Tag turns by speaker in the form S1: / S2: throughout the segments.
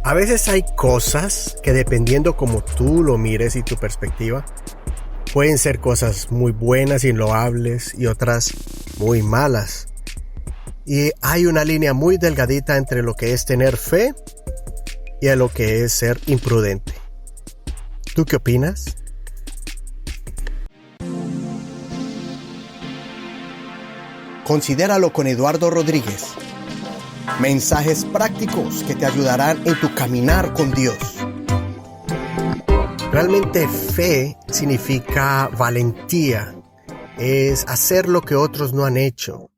S1: A veces hay cosas que, dependiendo como tú lo mires y tu perspectiva, pueden ser cosas muy buenas y loables y otras muy malas. Y hay una línea muy delgadita entre lo que es tener fe y a lo que es ser imprudente. ¿Tú qué opinas? Considéralo con Eduardo Rodríguez. Mensajes prácticos que te ayudarán en tu caminar con Dios. Realmente fe significa valentía. Es hacer lo que otros no han hecho.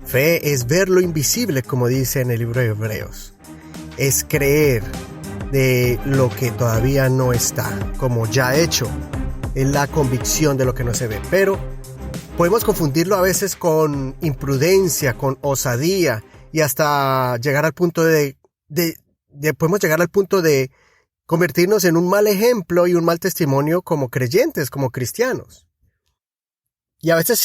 S1: Fe es ver lo invisible, como dice en el libro de Hebreos. Es creer de lo que todavía no está, como ya hecho. Es la convicción de lo que no se ve. Pero podemos confundirlo a veces con imprudencia, con osadía, y hasta llegar al punto podemos llegar al punto de convertirnos en un mal ejemplo y un mal testimonio como creyentes, como cristianos. Y a veces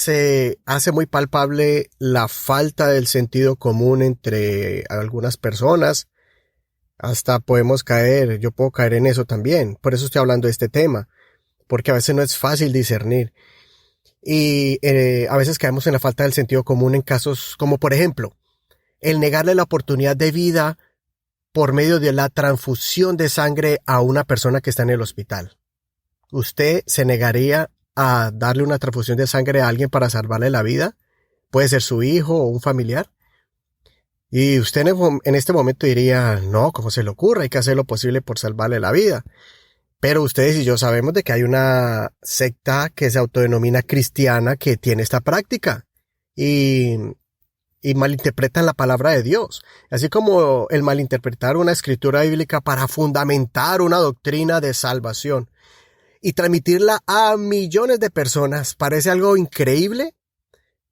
S1: se hace muy palpable la falta del sentido común entre algunas personas. Hasta yo puedo caer en eso también. Por eso estoy hablando de este tema, porque a veces no es fácil discernir. Y a veces caemos en la falta del sentido común en casos como, por ejemplo, el negarle la oportunidad de vida por medio de la transfusión de sangre a una persona que está en el hospital. ¿Usted se negaría a darle una transfusión de sangre a alguien para salvarle la vida? Puede ser su hijo o un familiar. Y usted en este momento diría, no, ¿cómo se le ocurre? Hay que hacer lo posible por salvarle la vida. Pero ustedes y yo sabemos de que hay una secta que se autodenomina cristiana que tiene esta práctica y malinterpretan la palabra de Dios. Así como el malinterpretar una escritura bíblica para fundamentar una doctrina de salvación y transmitirla a millones de personas parece algo increíble,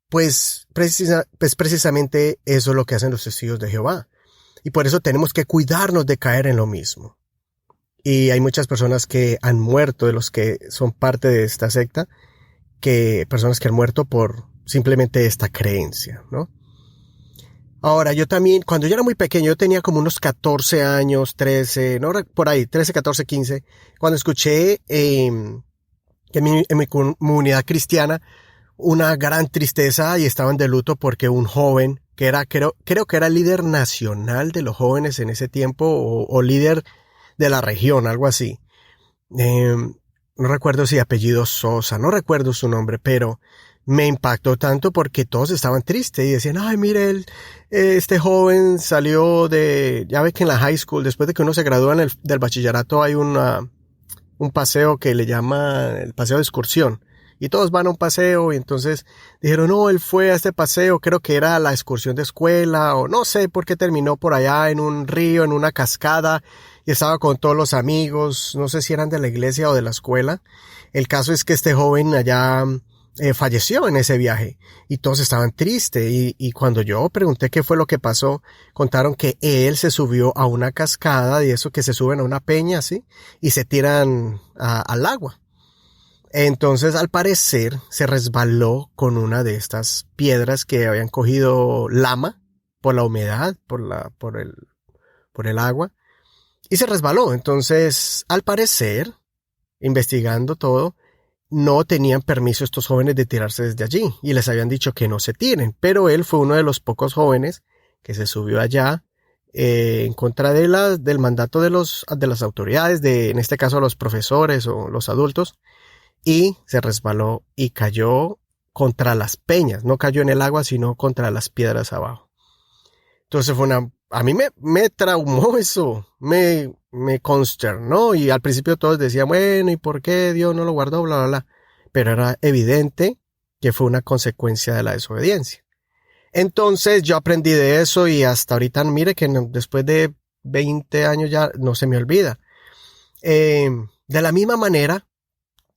S1: pues precisamente eso es lo que hacen los testigos de Jehová. Y por eso tenemos que cuidarnos de caer en lo mismo. Y hay muchas personas que han muerto, de los que son parte de esta secta, personas que han muerto por simplemente esta creencia, ¿no? Ahora, yo también, cuando yo era muy pequeño, yo tenía como unos 14 años, 13, no, por ahí, 13, 14, 15, cuando escuché que en mi comunidad cristiana una gran tristeza y estaban de luto porque un joven que creo que era líder nacional de los jóvenes en ese tiempo o líder de la región, algo así. No recuerdo si apellido Sosa, no recuerdo su nombre, pero me impactó tanto porque todos estaban tristes y decían, ay, mire, este joven salió ya ve que en la high school, después de que uno se gradúa del bachillerato, hay un paseo que le llama el paseo de excursión. Y todos van a un paseo y entonces dijeron, no, él fue a este paseo, creo que era la excursión de escuela o no sé por qué terminó por allá en un río, en una cascada y estaba con todos los amigos, no sé si eran de la iglesia o de la escuela. El caso es que este joven allá falleció en ese viaje y todos estaban tristes y cuando yo pregunté qué fue lo que pasó, contaron que él se subió a una cascada y eso que se suben a una peña así y se tiran al agua. Entonces, al parecer, se resbaló con una de estas piedras que habían cogido lama por la humedad, por el agua, y se resbaló. Entonces, al parecer, investigando todo, no tenían permiso estos jóvenes de tirarse desde allí, y les habían dicho que no se tiren, pero él fue uno de los pocos jóvenes que se subió allá en contra del mandato de las autoridades, en este caso los profesores o los adultos, y se resbaló y cayó contra las peñas. No cayó en el agua, sino contra las piedras abajo. Entonces a mí me traumó eso, me consternó. Y al principio todos decían, bueno, ¿y por qué Dios no lo guardó? Bla, bla, bla. Pero era evidente que fue una consecuencia de la desobediencia. Entonces yo aprendí de eso y hasta ahorita, mire que después de 20 años ya no se me olvida. De la misma manera,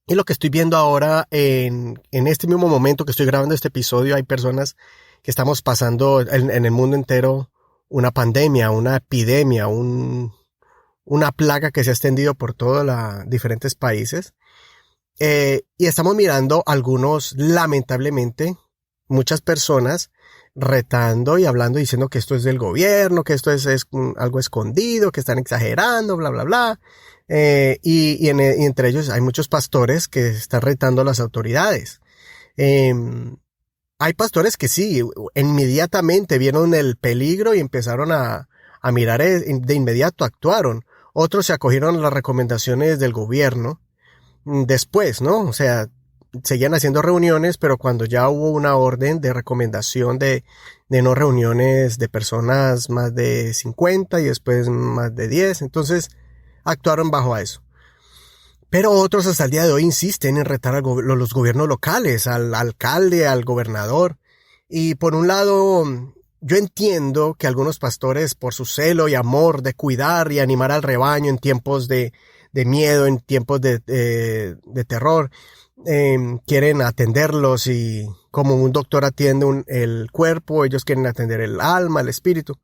S1: y lo que estoy viendo ahora en este mismo momento que estoy grabando este episodio, hay personas que estamos pasando en el mundo entero una pandemia, una epidemia, una plaga que se ha extendido por todos los diferentes países. Y estamos mirando lamentablemente, muchas personas retando y hablando, diciendo que esto es del gobierno, que esto es algo escondido, que están exagerando, bla, bla, bla. Y entre ellos hay muchos pastores que están retando a las autoridades. Hay pastores que sí, inmediatamente vieron el peligro y empezaron a mirar, de inmediato actuaron. Otros se acogieron a las recomendaciones del gobierno después, ¿no? O sea, seguían haciendo reuniones, pero cuando ya hubo una orden de recomendación de no reuniones de personas más de 50 y después más de 10, entonces actuaron bajo eso. Pero otros hasta el día de hoy insisten en retar a los gobiernos locales, al alcalde, al gobernador. Y por un lado, yo entiendo que algunos pastores, por su celo y amor de cuidar y animar al rebaño en tiempos de miedo, en tiempos de terror, quieren atenderlos y como un doctor atiende el cuerpo, ellos quieren atender el alma, el espíritu.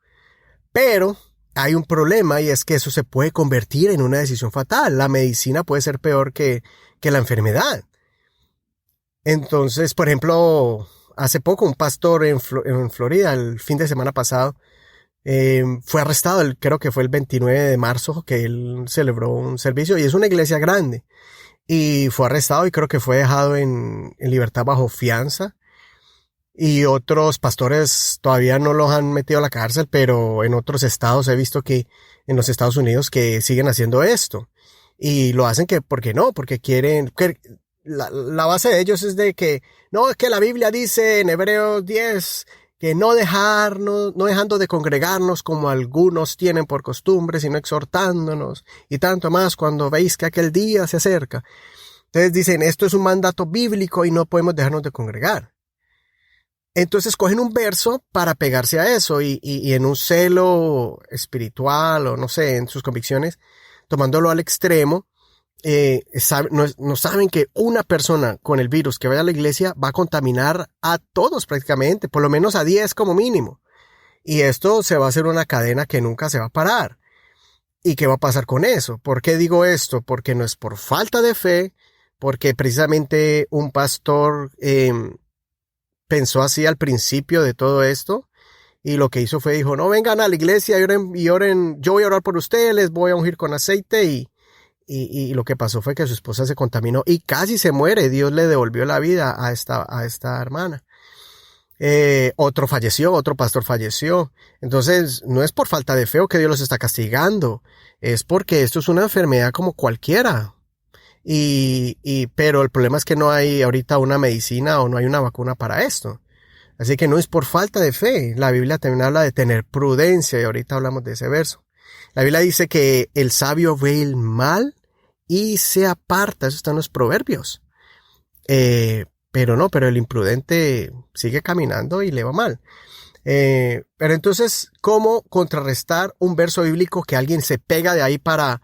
S1: Pero hay un problema y es que eso se puede convertir en una decisión fatal. La medicina puede ser peor que la enfermedad. Entonces, por ejemplo, hace poco un pastor en Florida, el fin de semana pasado, fue arrestado, creo que fue el 29 de marzo que él celebró un servicio y es una iglesia grande. Y fue arrestado y creo que fue dejado en libertad bajo fianza. Y otros pastores todavía no los han metido a la cárcel, pero en otros estados he visto que en los Estados Unidos que siguen haciendo esto. Y lo hacen porque no, porque quieren, que la base de ellos es de que, no, es que la Biblia dice en Hebreos 10 que no dejando de congregarnos como algunos tienen por costumbre, sino exhortándonos y tanto más cuando veis que aquel día se acerca. Entonces dicen, esto es un mandato bíblico y no podemos dejarnos de congregar. Entonces cogen un verso para pegarse a eso y en un celo espiritual o no sé, en sus convicciones, tomándolo al extremo, no saben que una persona con el virus que vaya a la iglesia va a contaminar a todos prácticamente, por lo menos a 10 como mínimo. Y esto se va a hacer una cadena que nunca se va a parar. ¿Y qué va a pasar con eso? ¿Por qué digo esto? Porque no es por falta de fe, porque precisamente un pastor pensó así al principio de todo esto y lo que hizo fue dijo, no, vengan a la iglesia y oren, yo voy a orar por ustedes, les voy a ungir con aceite y lo que pasó fue que su esposa se contaminó y casi se muere. Dios le devolvió la vida a esta hermana. Otro pastor falleció. Entonces no es por falta de fe o que Dios los está castigando, es porque esto es una enfermedad como cualquiera. Pero el problema es que no hay ahorita una medicina o no hay una vacuna para esto. Así que no es por falta de fe. La Biblia también habla de tener prudencia y ahorita hablamos de ese verso. La Biblia dice que el sabio ve el mal y se aparta. Eso está en los proverbios. Pero el imprudente sigue caminando y le va mal. Pero entonces, ¿cómo contrarrestar un verso bíblico que alguien se pega de ahí para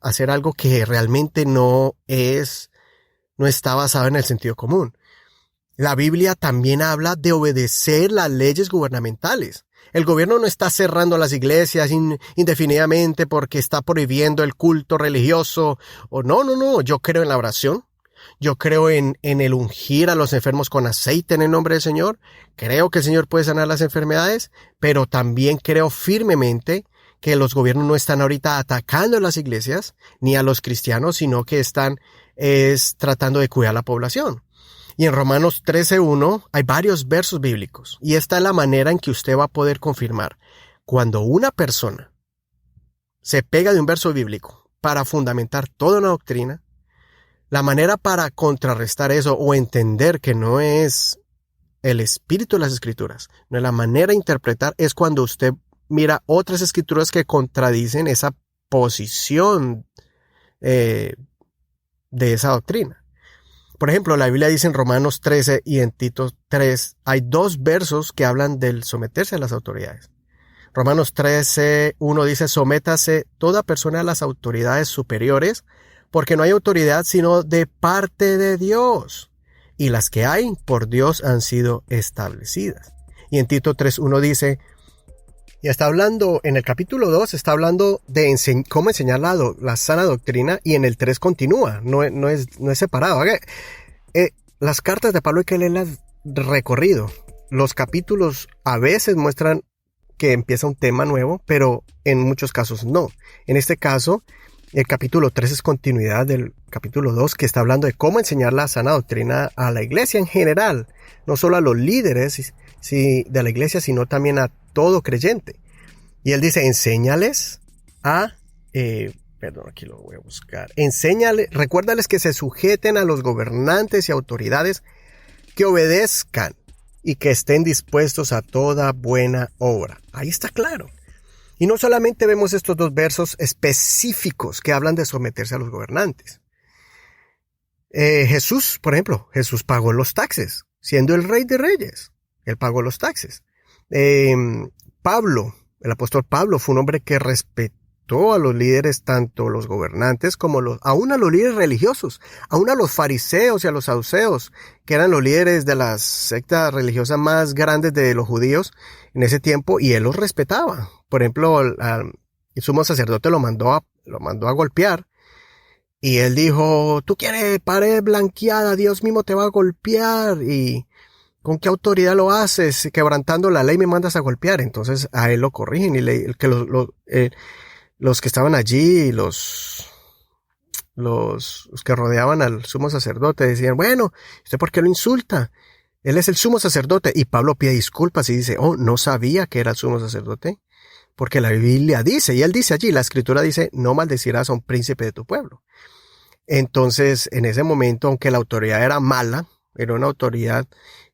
S1: hacer algo que realmente no está basado en el sentido común? La Biblia también habla de obedecer las leyes gubernamentales. El gobierno no está cerrando las iglesias indefinidamente porque está prohibiendo el culto religioso. O no. Yo creo en la oración. Yo creo en el ungir a los enfermos con aceite en el nombre del Señor. Creo que el Señor puede sanar las enfermedades, pero también creo firmemente que los gobiernos no están ahorita atacando a las iglesias ni a los cristianos, sino que están tratando de cuidar a la población. Y en Romanos 13:1 hay varios versos bíblicos. Y esta es la manera en que usted va a poder confirmar. Cuando una persona se pega de un verso bíblico para fundamentar toda una doctrina, la manera para contrarrestar eso o entender que no es el espíritu de las escrituras, no es la manera de interpretar, es cuando usted mira otras escrituras que contradicen esa posición de esa doctrina. Por ejemplo, la Biblia dice en Romanos 13 y en Tito 3, hay dos versos que hablan del someterse a las autoridades. Romanos 13:1 dice, sométase toda persona a las autoridades superiores, porque no hay autoridad sino de parte de Dios, y las que hay por Dios han sido establecidas. Y en Tito 3:1 dice, y está hablando, en el capítulo 2 está hablando de cómo enseñar la sana doctrina, y en el 3 continúa, no es separado. Las cartas de Pablo hay que leerlas recorrido. los capítulos a veces muestran que empieza un tema nuevo, pero en muchos casos no. En este caso, el capítulo 3 es continuidad del capítulo 2, que está hablando de cómo enseñar la sana doctrina a la iglesia en general, no solo a los líderes de la iglesia, sino también a todo creyente. Y él dice, enséñales a... aquí lo voy a buscar. Recuérdales que se sujeten a los gobernantes y autoridades, que obedezcan y que estén dispuestos a toda buena obra. Ahí está claro. Y no solamente vemos estos dos versos específicos que hablan de someterse a los gobernantes. Jesús, por ejemplo, Jesús pagó los taxes, siendo el Rey de Reyes. Él pagó los taxes. Pablo, el apóstol Pablo, fue un hombre que respetó a los líderes, tanto los gobernantes como aún a los líderes religiosos, aún a los fariseos y a los saduceos, que eran los líderes de las sectas religiosas más grandes de los judíos en ese tiempo, y él los respetaba. Por ejemplo, el sumo sacerdote lo mandó a golpear, y él dijo, tú quieres pared blanqueada, Dios mismo te va a golpear, y ¿con qué autoridad lo haces? Quebrantando la ley me mandas a golpear. Entonces a él lo corrigen, y los que estaban allí, los que rodeaban al sumo sacerdote decían, bueno, ¿usted por qué lo insulta? Él es el sumo sacerdote. Y Pablo pide disculpas y dice, no sabía que era el sumo sacerdote, porque la Biblia dice, y él dice allí, la escritura dice, no maldecirás a un príncipe de tu pueblo. Entonces, en ese momento, aunque la autoridad era mala, era una autoridad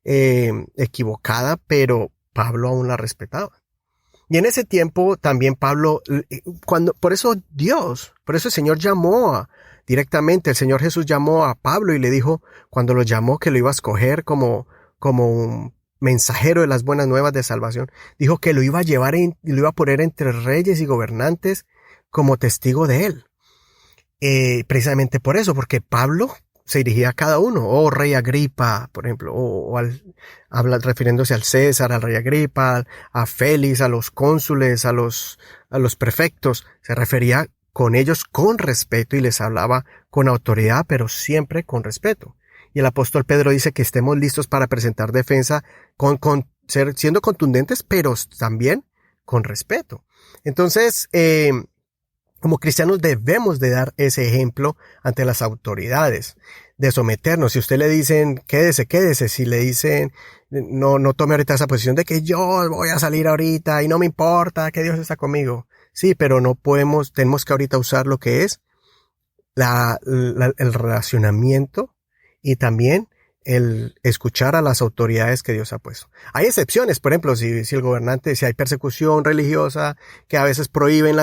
S1: equivocada, pero Pablo aún la respetaba. Y en ese tiempo también Pablo, por eso el Señor directamente, el Señor Jesús llamó a Pablo y le dijo, cuando lo llamó, que lo iba a escoger como un mensajero de las buenas nuevas de salvación, dijo que lo iba a llevar lo iba a poner entre reyes y gobernantes como testigo de él. Precisamente por eso, porque Pablo se dirigía a cada uno, rey Agripa, por ejemplo, refiriéndose al César, al rey Agripa, a Félix, a los cónsules, a los prefectos, se refería con ellos con respeto y les hablaba con autoridad, pero siempre con respeto. Y el apóstol Pedro dice que estemos listos para presentar defensa siendo contundentes, pero también con respeto. Entonces, como cristianos debemos de dar ese ejemplo ante las autoridades, de someternos. Si usted le dicen, quédese. Si le dicen, no tome ahorita esa posición de que yo voy a salir ahorita y no me importa que Dios está conmigo. Sí, pero tenemos que ahorita usar lo que es el relacionamiento y también el escuchar a las autoridades que Dios ha puesto. Hay excepciones, por ejemplo, si el gobernante, si hay persecución religiosa, que a veces prohíben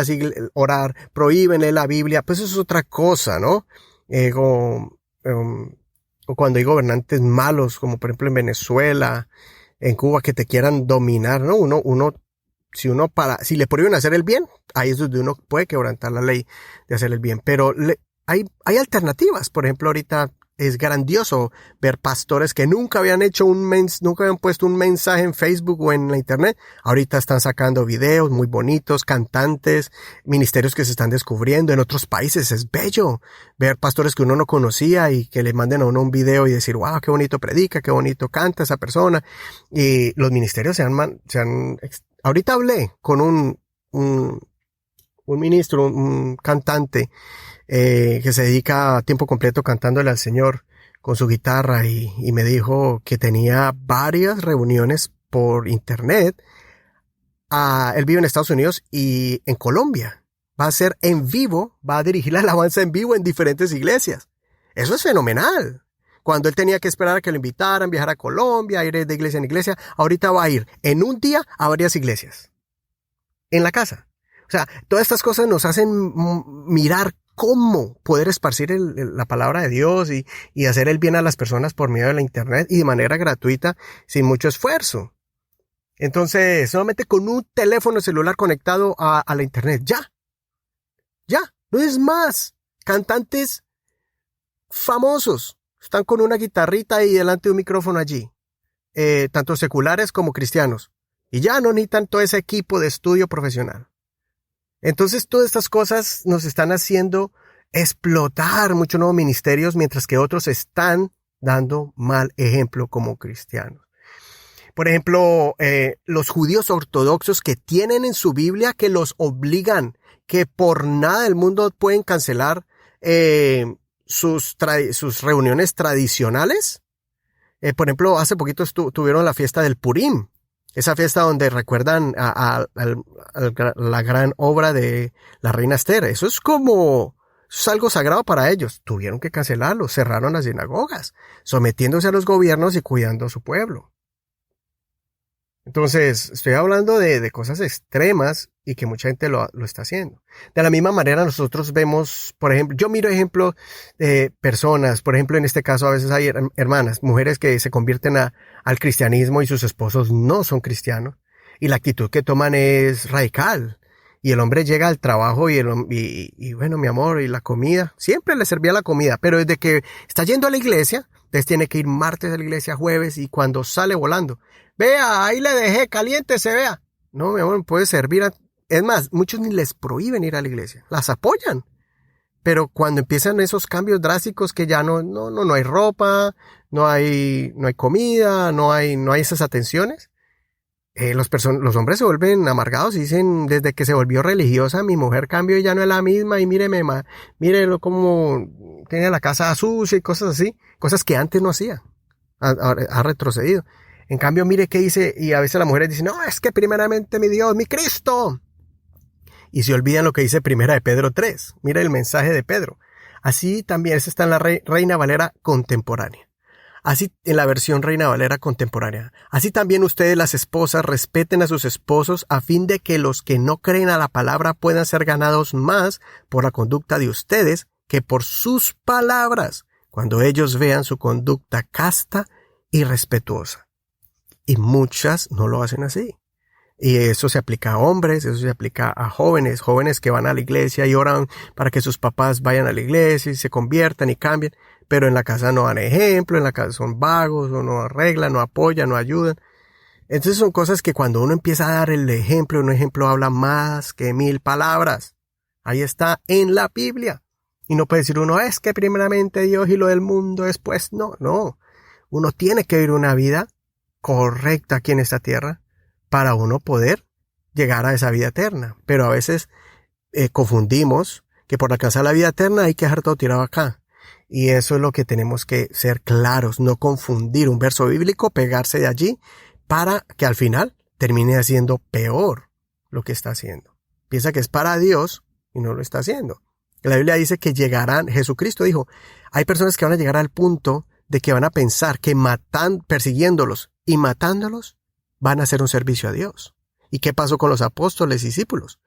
S1: orar, prohíben leer la Biblia, pues eso es otra cosa, ¿no? O cuando hay gobernantes malos, como por ejemplo en Venezuela, en Cuba, que te quieran dominar, ¿no? Si le prohíben hacer el bien, ahí es donde uno puede quebrantar la ley de hacer el bien. Pero hay alternativas. Por ejemplo, ahorita es grandioso ver pastores que nunca habían puesto un mensaje en Facebook o en la internet. Ahorita están sacando videos muy bonitos, cantantes, ministerios que se están descubriendo. En otros países es bello ver pastores que uno no conocía y que le manden a uno un video y decir, wow, qué bonito predica, qué bonito canta esa persona. Y los ministerios ahorita hablé con un ministro, un cantante, que se dedica a tiempo completo cantándole al Señor con su guitarra y me dijo que tenía varias reuniones por internet. Él vive en Estados Unidos y en Colombia. Va a ser en vivo, va a dirigir la alabanza en vivo en diferentes iglesias. Eso es fenomenal. Cuando él tenía que esperar a que lo invitaran, viajar a Colombia, ir de iglesia en iglesia, ahorita va a ir en un día a varias iglesias. En la casa. O sea, todas estas cosas nos hacen mirar cómo poder esparcir la palabra de Dios y hacer el bien a las personas por medio de la internet y de manera gratuita, sin mucho esfuerzo. Entonces, solamente con un teléfono celular conectado a la internet, ya, no es más. Cantantes famosos están con una guitarrita y delante de un micrófono allí, tanto seculares como cristianos, y ya no necesitan todo ese equipo de estudio profesional. Entonces todas estas cosas nos están haciendo explotar muchos nuevos ministerios, mientras que otros están dando mal ejemplo como cristianos. Por ejemplo, los judíos ortodoxos que tienen en su Biblia que los obligan, que por nada del mundo pueden cancelar sus reuniones tradicionales. Por ejemplo, hace poquito tuvieron la fiesta del Purim. Esa fiesta donde recuerdan a la gran obra de la reina Esther. Eso es algo sagrado para ellos. Tuvieron que cancelarlo, cerraron las sinagogas, sometiéndose a los gobiernos y cuidando a su pueblo. Entonces, estoy hablando de cosas extremas y que mucha gente lo está haciendo. De la misma manera, nosotros vemos, por ejemplo, yo miro ejemplos de personas, por ejemplo, en este caso a veces hay hermanas, mujeres que se convierten al cristianismo y sus esposos no son cristianos. Y la actitud que toman es radical. Y el hombre llega al trabajo y bueno, mi amor, y la comida. Siempre le servía la comida, pero desde que está yendo a la iglesia, entonces tiene que ir martes a la iglesia, jueves, y cuando sale volando, vea, ahí le dejé, caliéntese, vea. No, mi amor, puede servir Es más, muchos ni les prohíben ir a la iglesia, las apoyan. Pero cuando empiezan esos cambios drásticos que ya no hay ropa, no hay comida, no hay esas atenciones, los hombres se vuelven amargados y dicen, desde que se volvió religiosa, mi mujer cambió y ya no es la misma, y mírelo como tiene la casa sucia y cosas así, cosas que antes no hacía, ha retrocedido. En cambio, mire qué dice, y a veces las mujeres dicen, no, es que primeramente mi Dios, mi Cristo. Y se olvidan lo que dice Primera de Pedro 3. Mira el mensaje de Pedro. Así también, esa está en la Reina Valera contemporánea. Así en la versión Reina Valera contemporánea. Así también ustedes, las esposas, respeten a sus esposos a fin de que los que no creen a la palabra puedan ser ganados más por la conducta de ustedes que por sus palabras, cuando ellos vean su conducta casta y respetuosa. Y muchas no lo hacen así. Y eso se aplica a hombres, eso se aplica a jóvenes que van a la iglesia y oran para que sus papás vayan a la iglesia y se conviertan y cambien, pero en la casa no dan ejemplo, en la casa son vagos, o no arreglan, no apoyan, no ayudan. Entonces son cosas que cuando uno empieza a dar el ejemplo, un ejemplo habla más que 1000 palabras. Ahí está en la Biblia. Y no puede decir uno, es que primeramente Dios y lo del mundo después. No. Uno tiene que vivir una vida correcta aquí en esta tierra para uno poder llegar a esa vida eterna. Pero a veces confundimos que por alcanzar la vida eterna hay que dejar todo tirado acá. Y eso es lo que tenemos que ser claros, no confundir un verso bíblico, pegarse de allí para que al final termine haciendo peor lo que está haciendo. Piensa que es para Dios y no lo está haciendo. La Biblia dice que llegarán, Jesucristo dijo, hay personas que van a llegar al punto de que van a pensar que persiguiéndolos y matándolos, van a hacer un servicio a Dios. ¿Y qué pasó con los apóstoles y discípulos?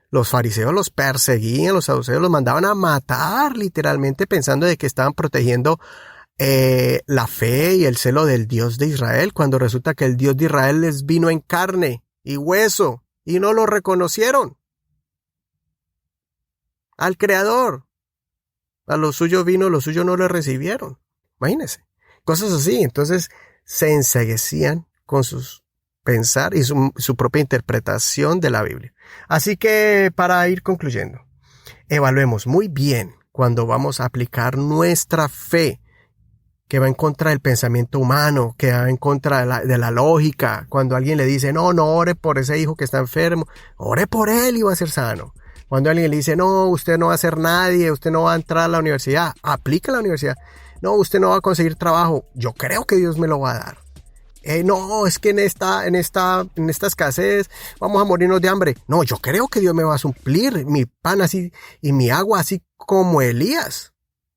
S1: Los fariseos los perseguían, los saduceos los mandaban a matar literalmente pensando de que estaban protegiendo la fe y el celo del Dios de Israel, cuando resulta que el Dios de Israel les vino en carne y hueso y no lo reconocieron. Al Creador. A los suyos vino, los suyos no le recibieron. Imagínense. Cosas así. Entonces se enceguecían con sus pensar y su propia interpretación de la Biblia. Así que para ir concluyendo, evaluemos muy bien cuando vamos a aplicar nuestra fe que va en contra del pensamiento humano, que va en contra de la lógica. Cuando alguien le dice, no ore por ese hijo que está enfermo, ore por él y va a ser sano. Cuando alguien le dice, no, usted no va a ser nadie, usted no va a entrar a la universidad, aplica a la universidad. No, usted no va a conseguir trabajo, yo creo que Dios me lo va a dar. No, es que en esta escasez vamos a morirnos de hambre. No, yo creo que Dios me va a suplir mi pan así y mi agua así como Elías.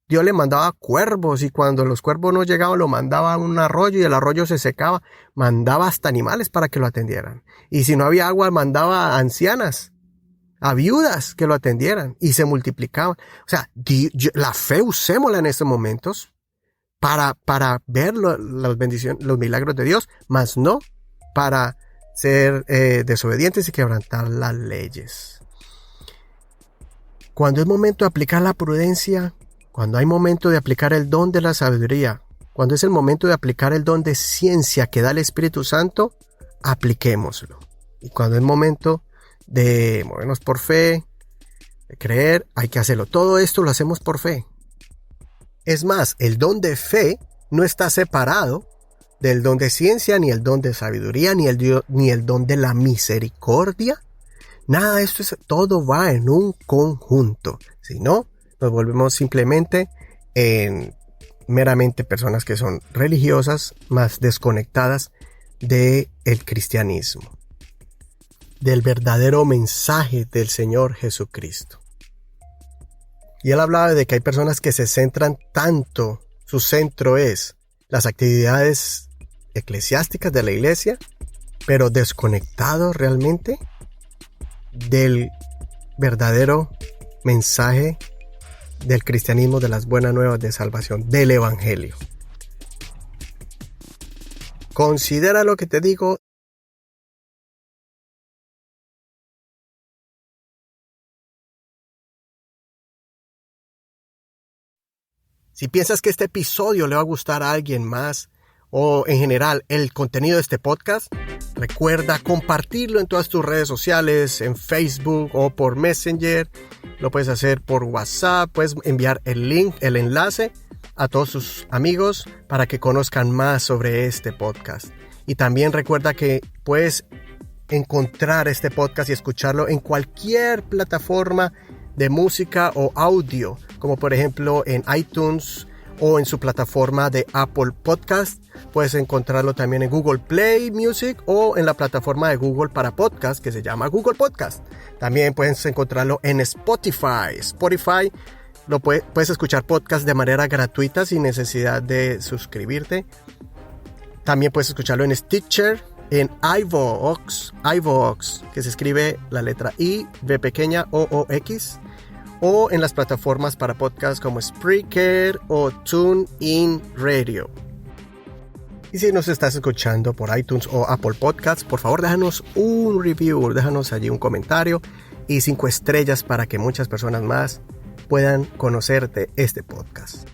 S1: Dios le mandaba cuervos y cuando los cuervos no llegaban lo mandaba a un arroyo y el arroyo se secaba. Mandaba hasta animales para que lo atendieran. Y si no había agua mandaba a ancianas, a viudas que lo atendieran y se multiplicaban. O sea, la fe usémosla en estos momentos para ver las bendiciones, los milagros de Dios, mas no para ser desobedientes y quebrantar las leyes. Cuando es momento de aplicar la prudencia, cuando hay momento de aplicar el don de la sabiduría, cuando es el momento de aplicar el don de ciencia que da el Espíritu Santo, apliquémoslo. Y cuando es momento de movernos por fe, de creer, hay que hacerlo. Todo esto lo hacemos por fe. Es más, el don de fe no está separado del don de ciencia, ni el don de sabiduría, ni el don de la misericordia. Nada de esto, todo va en un conjunto. Si no, nos volvemos simplemente meramente personas que son religiosas, más desconectadas del cristianismo, del verdadero mensaje del Señor Jesucristo. Y él hablaba de que hay personas que se centran tanto, su centro es las actividades eclesiásticas de la iglesia, pero desconectados realmente del verdadero mensaje del cristianismo, de las buenas nuevas de salvación, del evangelio. Considera lo que te digo. Si piensas que este episodio le va a gustar a alguien más, o en general el contenido de este podcast, recuerda compartirlo en todas tus redes sociales, en Facebook o por Messenger. Lo puedes hacer por WhatsApp, puedes enviar el link, el enlace a todos tus amigos para que conozcan más sobre este podcast. Y también recuerda que puedes encontrar este podcast y escucharlo en cualquier plataforma de música o audio, como por ejemplo en iTunes o en su plataforma de Apple Podcast. Puedes encontrarlo también en Google Play Music o en la plataforma de Google para podcast que se llama Google Podcast. También puedes encontrarlo en Spotify. Puedes escuchar podcast de manera gratuita sin necesidad de suscribirte. También puedes escucharlo en Stitcher, en iVoox, que se escribe la letra I, V pequeña, OOX, o en las plataformas para podcast como Spreaker o TuneIn Radio. Y si nos estás escuchando por iTunes o Apple Podcasts, por favor déjanos un review, déjanos allí un comentario y 5 estrellas para que muchas personas más puedan conocer de este podcast.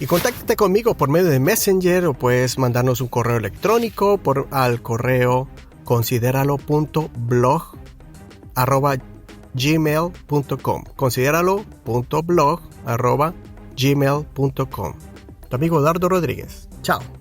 S1: Y contáctate conmigo por medio de Messenger o puedes mandarnos un correo electrónico al correo consideralo.blog@gmail.com. Consideralo.blog@gmail.com. Tu amigo Dardo Rodríguez. Chao.